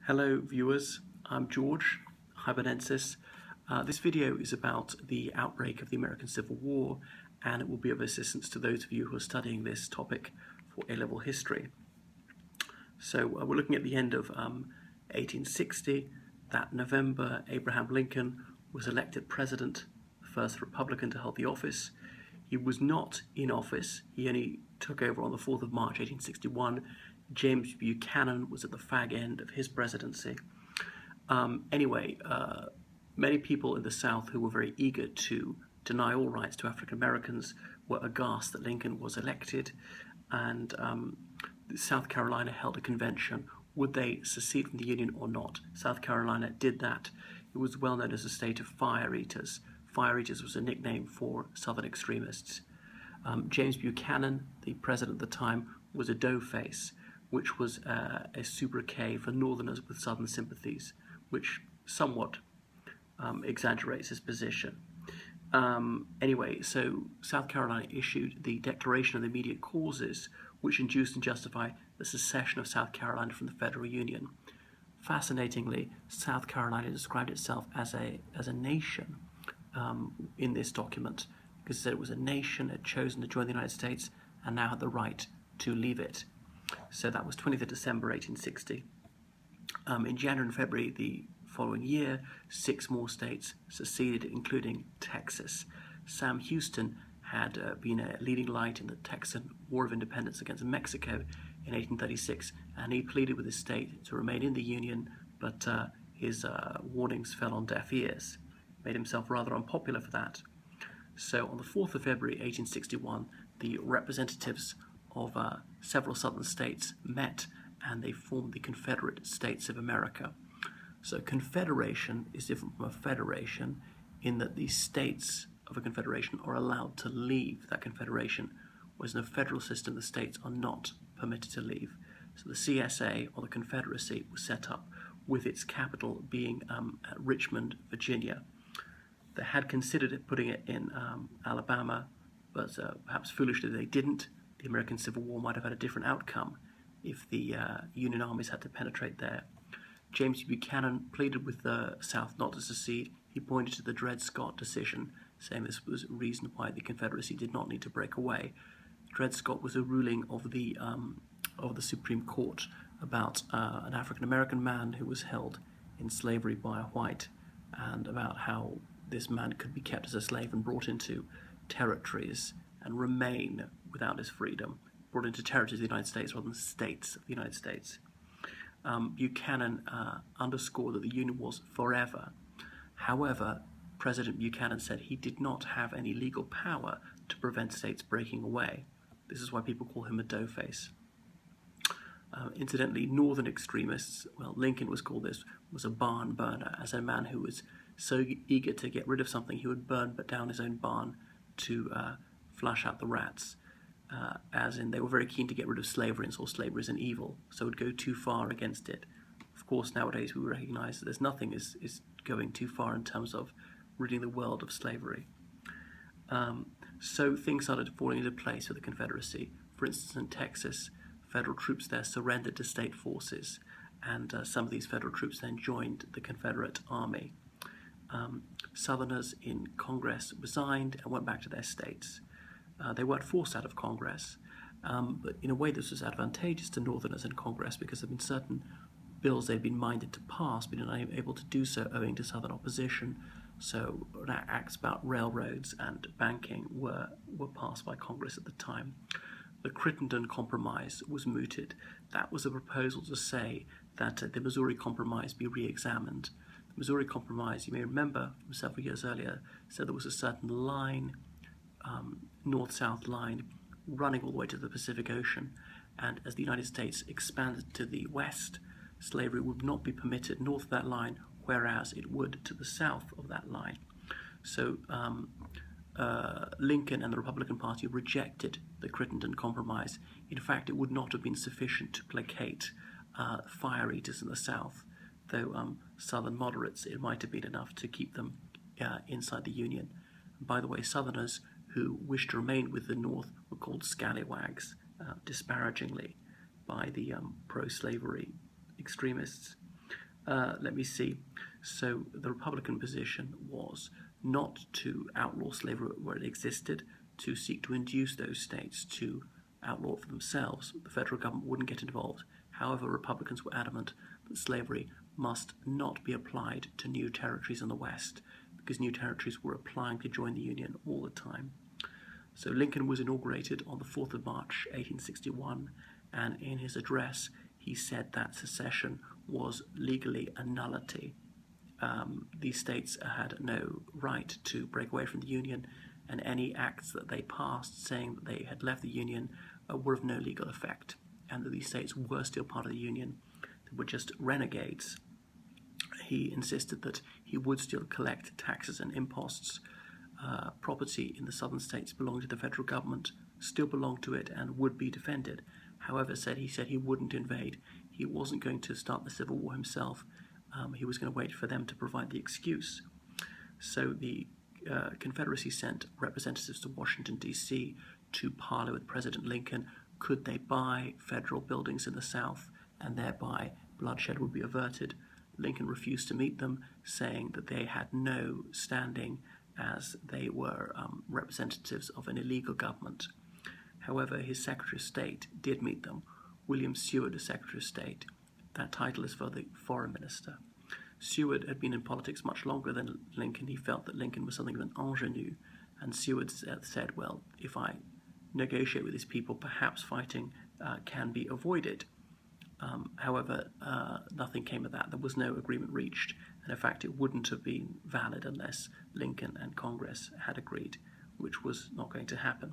Hello viewers, I'm George, Hibernensis. This video is about the outbreak of the American Civil War, and it will be of assistance to those of you who are studying this topic for A-level history. So we're looking at the end of 1860. That November, Abraham Lincoln was elected president, the first Republican to hold the office. He was not in office. He only took over on the 4th of March 1861. James Buchanan was at the fag end of his presidency. Many people in the South who were very eager to deny all rights to African Americans were aghast that Lincoln was elected, and South Carolina held a convention. Would they secede from the Union or not? South Carolina did that. It was well known as a state of fire eaters. Fire eaters was a nickname for Southern extremists. James Buchanan, the president at the time, was a doughface, which was a sobriquet for Northerners with Southern sympathies, which somewhat exaggerates his position. So South Carolina issued the Declaration of the Immediate Causes, which induced and justified the secession of South Carolina from the Federal Union. Fascinatingly, South Carolina described itself as a nation in this document, because it said it was a nation, had chosen to join the United States, and now had the right to leave it. So that was 20th of December 1860. In January and February the following year, 6 more states seceded, including Texas. Sam Houston had been a leading light in the Texan War of Independence against Mexico in 1836, and he pleaded with his state to remain in the Union, but his warnings fell on deaf ears. Made himself rather unpopular for that. So on the 4th of February 1861, the representatives of several southern states met, and they formed the Confederate States of America. So confederation is different from a federation in that the states of a confederation are allowed to leave that confederation, whereas in a federal system the states are not permitted to leave. So the CSA, or the Confederacy, was set up with its capital being at Richmond, Virginia. They had considered putting it in Alabama, but perhaps foolishly they didn't. The American Civil War might have had a different outcome if the Union armies had to penetrate there. James Buchanan pleaded with the South not to secede. He pointed to the Dred Scott decision, saying this was a reason why the Confederacy did not need to break away. Dred Scott was a ruling of the Supreme Court about an African American man who was held in slavery by a white, and about how this man could be kept as a slave and brought into territories and remain without his freedom, brought into territories of the United States rather than states of the United States. Buchanan underscored that the Union was forever. However, President Buchanan said he did not have any legal power to prevent states breaking away. This is why people call him a doughface. Incidentally, Northern extremists, well, Lincoln was called this, was a barn burner, as a man who was so eager to get rid of something he would burn down his own barn to flush out the rats. As in, they were very keen to get rid of slavery and saw slavery as an evil, so would go too far against it. Of course, nowadays we recognize that there's nothing is going too far in terms of ridding the world of slavery. So things started falling into place for the Confederacy. For instance, in Texas, federal troops there surrendered to state forces, and some of these federal troops then joined the Confederate Army. Southerners in Congress resigned and went back to their states. They weren't forced out of Congress, but in a way this was advantageous to Northerners in Congress, because there had been certain bills they'd been minded to pass but unable to do so owing to Southern opposition. So acts about railroads and banking were passed by Congress at the time. The Crittenden Compromise was mooted. That was a proposal to say that the Missouri Compromise be re-examined. The Missouri Compromise, you may remember from several years earlier, said there was a certain line, north-south line, running all the way to the Pacific Ocean, and as the United States expanded to the west, slavery would not be permitted north of that line, whereas it would to the south of that line. So Lincoln and the Republican Party rejected the Crittenden Compromise. In fact, it would not have been sufficient to placate fire eaters in the South, though Southern moderates, it might have been enough to keep them inside the Union. And by the way, Southerners who wished to remain with the North were called scallywags, disparagingly, by the pro-slavery extremists. Let me see. So the Republican position was not to outlaw slavery where it existed, to seek to induce those states to outlaw it for themselves. The federal government wouldn't get involved. However, Republicans were adamant that slavery must not be applied to new territories in the West, because new territories were applying to join the Union all the time. So Lincoln was inaugurated on the 4th of March, 1861, and in his address he said that secession was legally a nullity. These states had no right to break away from the Union, and any acts that they passed saying that they had left the Union were of no legal effect, and that these states were still part of the Union. They were just renegades. He insisted that he would still collect taxes and imposts. Property in the southern states belonged to the federal government, still belonged to it, and would be defended. However, he said he wouldn't invade. He wasn't going to start the Civil War himself. He was going to wait for them to provide the excuse. So the Confederacy sent representatives to Washington, D.C. to parley with President Lincoln. Could they buy federal buildings in the South, and thereby bloodshed would be averted? Lincoln refused to meet them, saying that they had no standing as they were representatives of an illegal government. However, his Secretary of State did meet them. William Seward, as Secretary of State. That title is for the Foreign Minister. Seward had been in politics much longer than Lincoln. He felt that Lincoln was something of an ingenue, and Seward said, well, if I negotiate with these people, perhaps fighting can be avoided. However, nothing came of that. There was no agreement reached, and in fact it wouldn't have been valid unless Lincoln and Congress had agreed, which was not going to happen.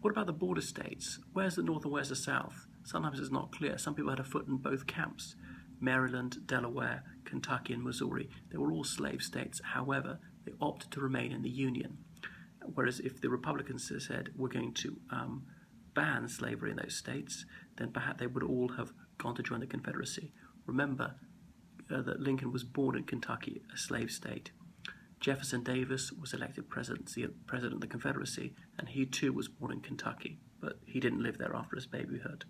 What about the border states? Where's the North and where's the South? Sometimes it's not clear. Some people had a foot in both camps. Maryland, Delaware, Kentucky, and Missouri, they were all slave states. However, they opted to remain in the Union. Whereas if the Republicans said, we're going to ban slavery in those states, then perhaps they would all have gone to join the Confederacy. Remember that Lincoln was born in Kentucky, a slave state. Jefferson Davis was elected president of the Confederacy, and he too was born in Kentucky, but he didn't live there after his babyhood.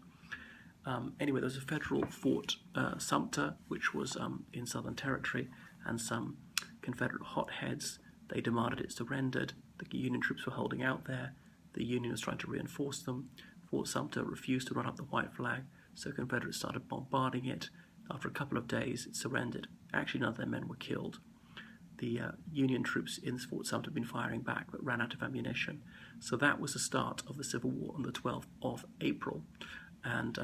Anyway, there was a federal fort, Sumter, which was in Southern Territory, and some Confederate hotheads. They demanded it surrendered. The Union troops were holding out there. The Union was trying to reinforce them. Fort Sumter refused to run up the white flag, so Confederates started bombarding it. After a couple of days, it surrendered. Actually, none of their men were killed. The Union troops in Fort Sumter had been firing back, but ran out of ammunition. So that was the start of the Civil War on the 12th of April. And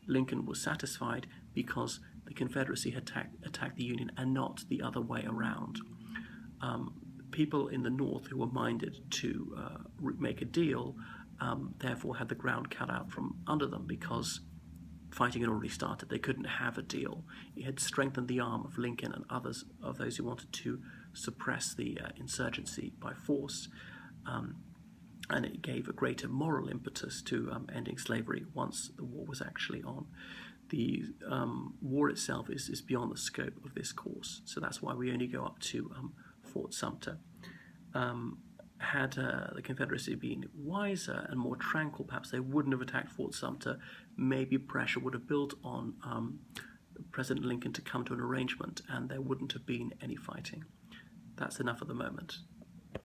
Lincoln was satisfied because the Confederacy had attacked the Union and not the other way around. People in the North who were minded to make a deal therefore had the ground cut out from under them, because fighting had already started. They couldn't have a deal. It had strengthened the arm of Lincoln and others of those who wanted to suppress the insurgency by force, and it gave a greater moral impetus to ending slavery once the war was actually on. The war itself is beyond the scope of this course, so that's why we only go up to Fort Sumter. Had the Confederacy been wiser and more tranquil, perhaps they wouldn't have attacked Fort Sumter. Maybe pressure would have built on President Lincoln to come to an arrangement, and there wouldn't have been any fighting. That's enough at the moment.